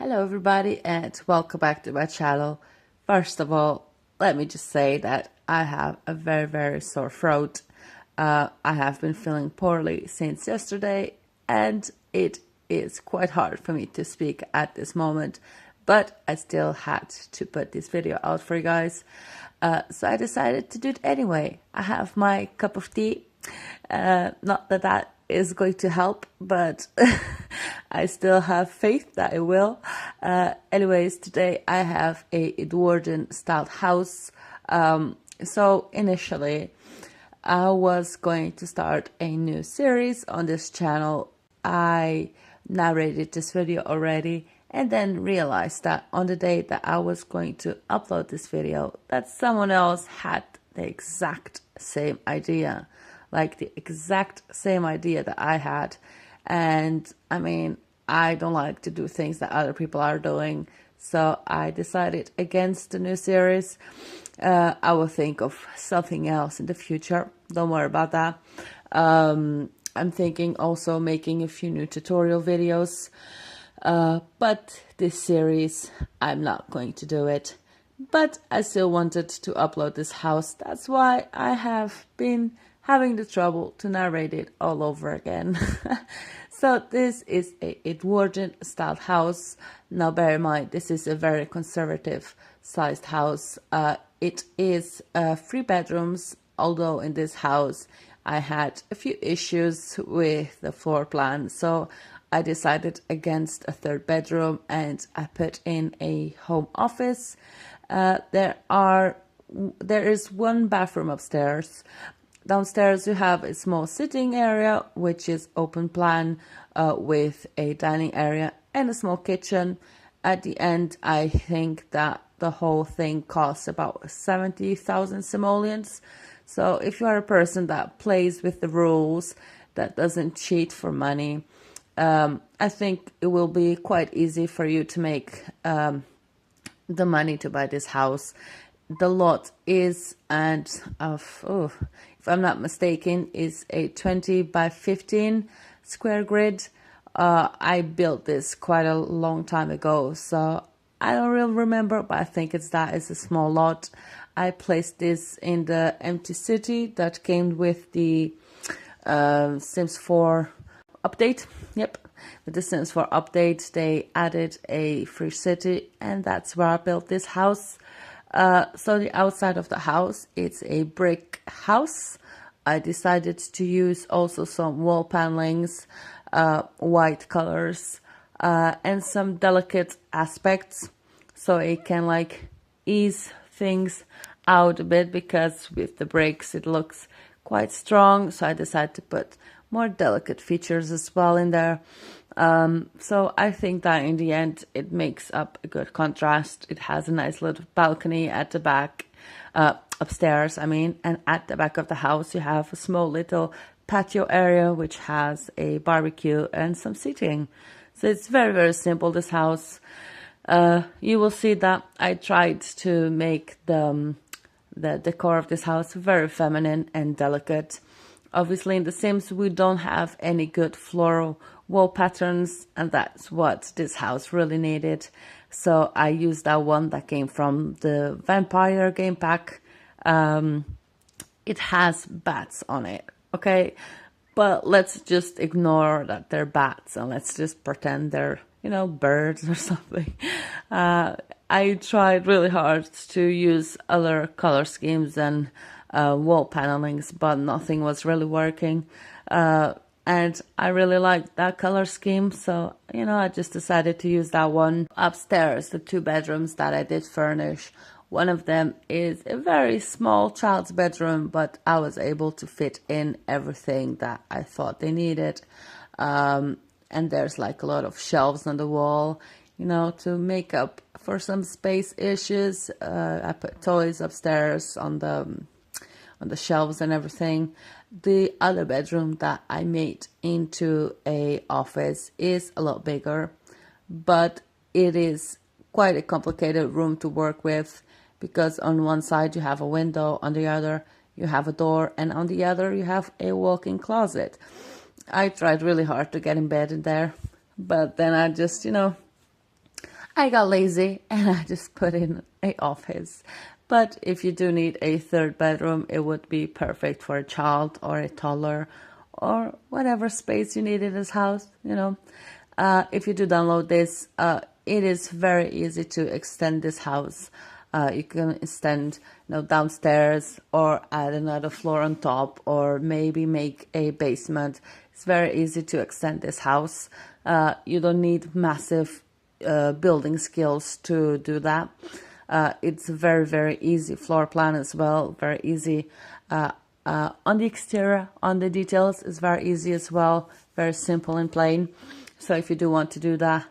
Hello everybody and welcome back to my channel. First of all, let me just say that I have a very sore throat. I have been feeling poorly since yesterday and it is quite hard for me to speak at this moment, but I still had to put this video out for you guys. So I decided to do it anyway. I have my cup of tea. Not that is going to help, but I still have faith that it will. Anyways, today I have a Edwardian style house. So initially I was going to start a new series on this channel. I narrated this video already and then realized that on the day that I was going to upload this video, that someone else had the exact same idea. Like the exact same idea that I had. And I mean, I don't like to do things that other people are doing. So I decided against the new series. I will think of something else in the future. Don't worry about that. I'm thinking also making a few new tutorial videos. But this series, I'm not going to do it. But I still wanted to upload this house. That's why I have been having the trouble to narrate it all over again. So this is a Edwardian style house. Now bear in mind, this is a very conservative sized house. It is 3 bedrooms, although in this house I had a few issues with the floor plan. So I decided against a 3rd bedroom and I put in a home office. There is 1 bathroom upstairs. Downstairs you have a small sitting area, which is open plan with a dining area and a small kitchen. At the end, I think that the whole thing costs about 70,000 simoleons. So if you are a person that plays with the rules, that doesn't cheat for money, I think it will be quite easy for you to make the money to buy this house. The lot is, and if I'm not mistaken, is a 20 by 15 square grid. I built this quite a long time ago, so I don't really remember, but I think it's a small lot. I placed this in the empty city that came with the Sims 4 update. Yep, with the Sims 4 update, they added a free city, and that's where I built this house. So the outside of the house, it's a brick house. I decided to use also some wall panelings, white colors, and some delicate aspects, so it can like ease things out a bit, because with the bricks it looks quite strong. So I decided to put more delicate features as well in there. So I think that in the end it makes up a good contrast. It has a nice little balcony at the back, upstairs I mean, and at the back of the house you have a small little patio area which has a barbecue and some seating. So it's very simple, this house. You will see that I tried to make the decor of this house very feminine and delicate. Obviously in The Sims we don't have any good floral wall patterns, and that's what this house really needed. So I used that one that came from the Vampire game pack. It has bats on it, okay? But let's just ignore that they're bats and let's just pretend they're, you know, birds or something. I tried really hard to use other color schemes and wall panelings, but nothing was really working. And I really liked that color scheme, so, you know, I just decided to use that one. Upstairs, the 2 bedrooms that I did furnish, one of them is a very small child's bedroom, but I was able to fit in everything that I thought they needed. And there's like a lot of shelves on the wall, you know, to make up for some space issues. I put toys upstairs on the shelves and everything. The other bedroom that I made into a office is a lot bigger, but it is quite a complicated room to work with, because on one side you have a window, on the other you have a door, and on the other you have a walk-in closet. I tried really hard to get in bed in there, but then I just, you know, I got lazy and I just put in an office. But if you do need a third bedroom, it would be perfect for a child or a toddler or whatever space you need in this house, you know. If you do download this, it is very easy to extend this house. You can extend, downstairs or add another floor on top, or maybe make a basement. It's very easy to extend this house. You don't need massive building skills to do that. It's a very, very easy floor plan as well. Very easy on the exterior, on the details is very easy as well. Very simple and plain. So if you do want to do that,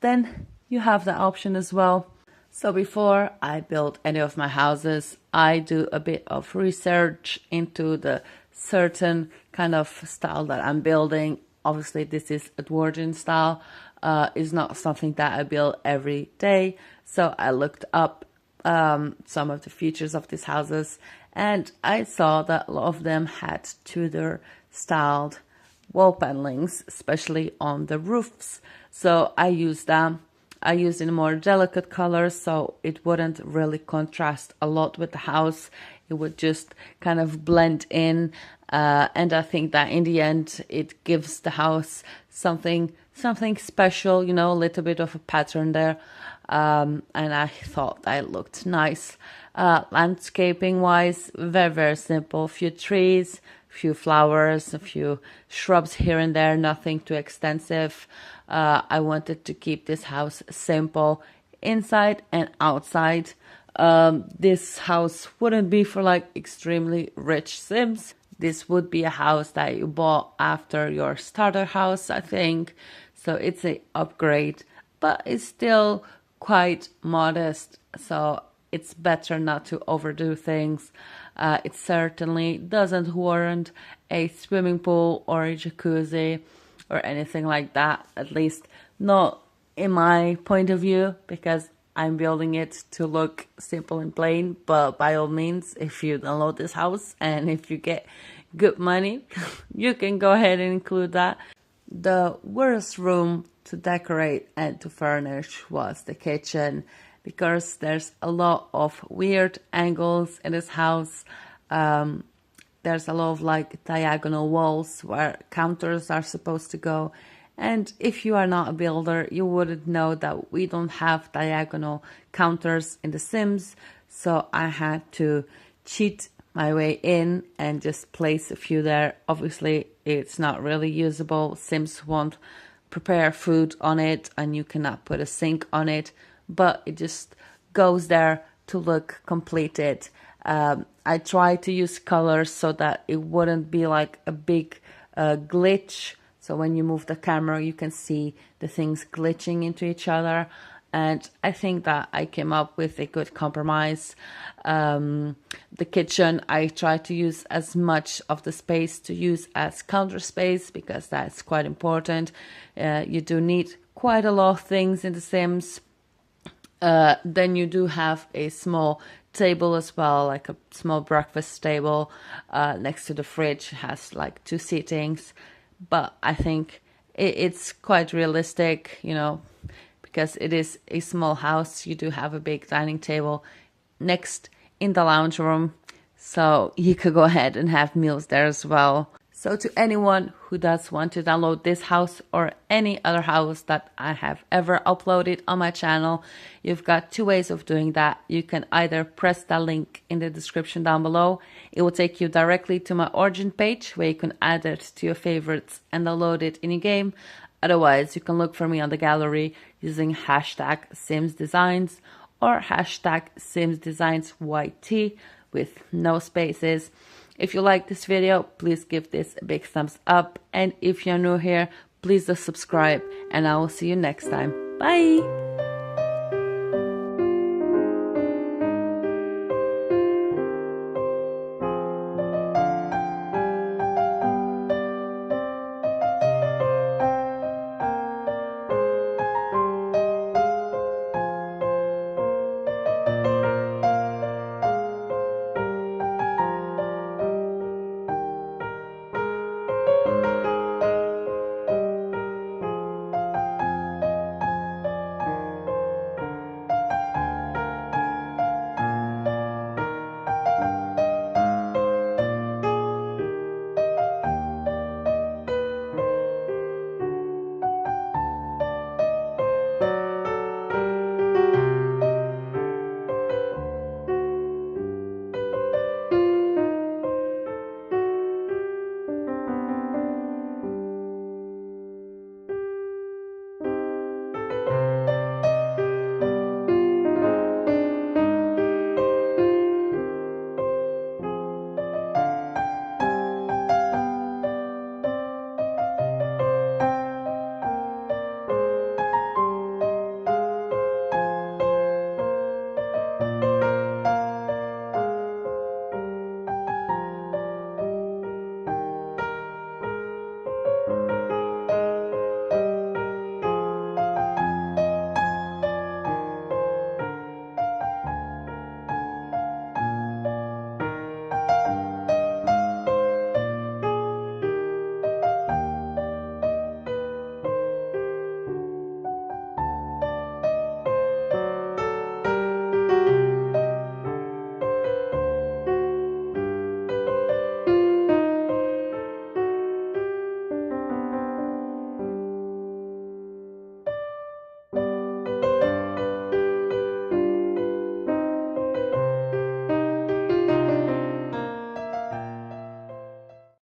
then you have that option as well. So before I build any of my houses, I do a bit of research into the certain kind of style that I'm building. Obviously, this is Edwardian style. It's not something that I build every day. So I looked up some of the features of these houses, and I saw that a lot of them had Tudor styled wall panelings, especially on the roofs. So I used them. I used in more delicate colors, so it wouldn't really contrast a lot with the house. It would just kind of blend in, and I think that in the end it gives the house something special, a little bit of a pattern there, and I thought that looked nice. Landscaping wise, very, very simple. Few trees, few flowers, a few shrubs here and there, nothing too extensive. I wanted to keep this house simple inside and outside. This house wouldn't be for like extremely rich Sims. This would be a house that you bought after your starter house, I think. So it's an upgrade, but it's still quite modest. So it's better not to overdo things. It certainly doesn't warrant a swimming pool or a jacuzzi or anything like that, at least not in my point of view, because I'm building it to look simple and plain. But by all means, if you download this house and if you get good money, you can go ahead and include that. The worst room to decorate and to furnish was the kitchen, because there's a lot of weird angles in this house. There's a lot of like diagonal walls where counters are supposed to go. And if you are not a builder, you wouldn't know that we don't have diagonal counters in The Sims. So I had to cheat my way in and just place a few there. Obviously, it's not really usable. Sims won't prepare food on it, and you cannot put a sink on it, but it just goes there to look completed. I try to use colors so that it wouldn't be like a big glitch. So when you move the camera, you can see the things glitching into each other. And I think that I came up with a good compromise. The kitchen, I try to use as much of the space to use as counter space, because that's quite important. You do need quite a lot of things in The Sims. Then you do have a small table as well, like a small breakfast table next to the fridge. It has like 2 seatings, but I think it's quite realistic, because it is a small house. You do have a big dining table next in the lounge room, so you could go ahead and have meals there as well. So to anyone who does want to download this house or any other house that I have ever uploaded on my channel, you've got 2 ways of doing that. You can either press that link in the description down below. It will take you directly to my origin page where you can add it to your favorites and download it in your game. Otherwise, you can look for me on the gallery using hashtag SimsDesigns or hashtag SimsDesignsYT with no spaces. If you like this video, please give this a big thumbs up. And if you're new here, please do subscribe, and I will see you next time. Bye!